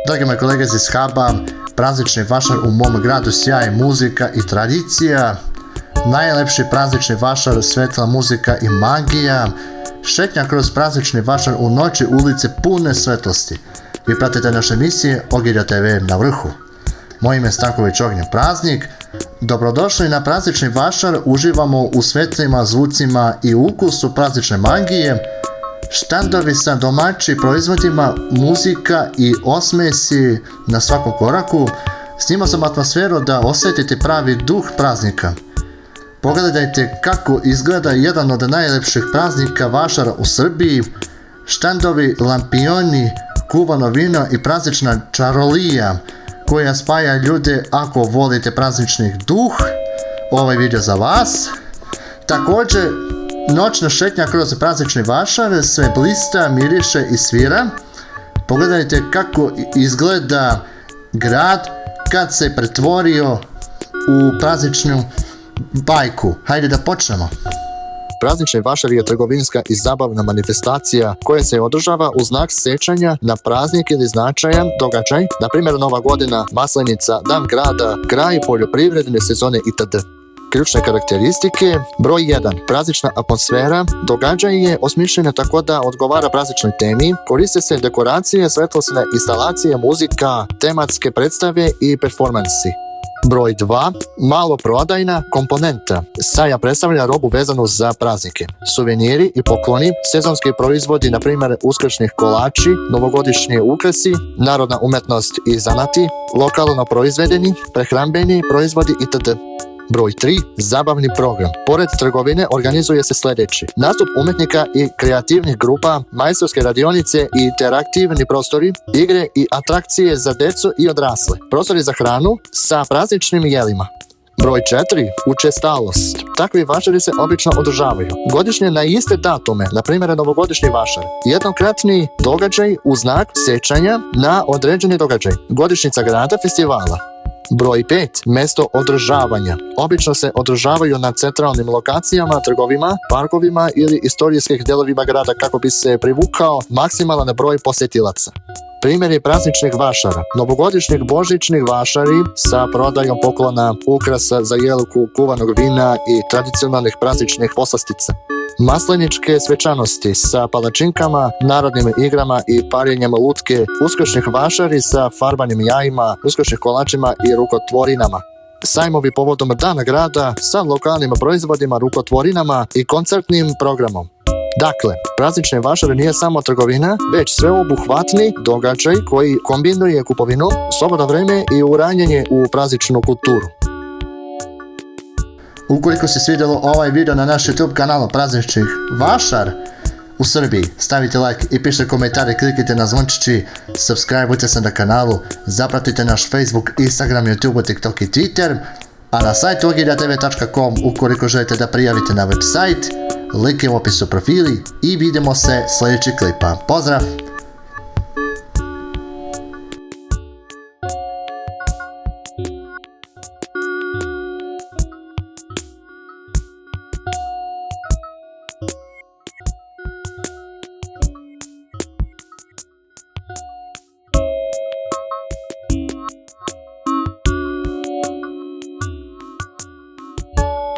Dragi moji kolege iz Haba, praznični vašar u mom gradu sjaje muzika i tradicija. Najlepši praznični vašar, svetla muzika i magija. Šetnja kroz praznični vašar u noći, ulice pune svetlosti. Vi pratite naše emisije Ogilja TV na vrhu. Moje ime je Stanković Ognjen Praznik. Dobrodošli na praznični vašar, uživamo u svetlima, zvucima i ukusu praznične magije. Štandovi sa domaćim proizvodima, muzika i osmesi na svakom koraku. Snimao sam atmosferu da osjetite pravi duh praznika. Pogledajte kako izgleda jedan od najlepših praznika vašara u Srbiji. Štandovi, lampioni, kuvano vino i praznična čarolija koja spaja ljude ako volite praznični duh. Ovaj video za vas. Također, noćna šetnja kroz praznični vašar, sve blista, miriše i svira. Pogledajte kako izgleda grad kad se pretvorio u prazničnu bajku. Hajde da počnemo. Praznični vašar je trgovinska i zabavna manifestacija koja se održava u znak sjećanja na praznik ili značajan događaj, na primjer Nova godina, Maslenica, Dan grada, kraj poljoprivredne sezone itd. Ključne karakteristike: broj 1. Praznična atmosfera. Događaj je osmišljena tako da odgovara prazničnoj temi. Koriste se dekoracije, svetlosne instalacije, muzika, tematske predstave i performansi. Broj 2. Maloprodajna komponenta. Saja predstavlja robu vezanu za praznike. Suveniri i pokloni, sezonski proizvodi, na primjer uskršnjih kolači, novogodišnji ukrasi, narodna umetnost i zanati, lokalno proizvedeni, prehrambeni proizvodi itd. Broj 3. Zabavni program. Pored trgovine organizuje se sljedeći: nastup umjetnika i kreativnih grupa, majstorske radionice i interaktivni prostori, igre i atrakcije za djecu i odrasle, prostori za hranu sa prazničnim jelima. Broj 4. Učestalost. Takvi vašari se obično održavaju godišnje na iste datume, na primjer novogodišnji vašar, jednokratni događaj u znak sjećanja na određeni događaj, godišnjica grada, festivala. Broj 5. Mjesto održavanja. Obično se održavaju na centralnim lokacijama, trgovima, parkovima ili istorijskih dijelovima grada kako bi se privukao maksimalan broj posjetilaca. Primjeri prazničnih vašara: novogodišnjih božićnih vašari sa prodajom poklona, ukrasa za jelku, kuvanog vina i tradicionalnih prazničnih poslastica. Masleničke svečanosti sa palačinkama, narodnim igrama i paljenjem lutke, uskršnjih vašari sa farbanim jajima, uskršnjih kolačima i rukotvorinama. Sajmovi povodom Dana grada sa lokalnim proizvodima, rukotvorinama i koncertnim programom. Dakle, praznični vašar nije samo trgovina, već sveobuhvatni događaj koji kombinuje kupovinu, slobodno vreme i uranjenje u prazničnu kulturu. Ukoliko se svidjelo ovaj video na naš YouTube kanalu Praznični vašar u Srbiji, stavite like i pišite komentare, klikite na zvončići, subscribeujte se na kanalu, zapratite naš Facebook, Instagram, YouTube, TikTok i Twitter, a na sajtu ogilja.tv.com ukoliko želite da prijavite na website, link je u opisu profili i vidimo se sljedećeg klipa. Pozdrav!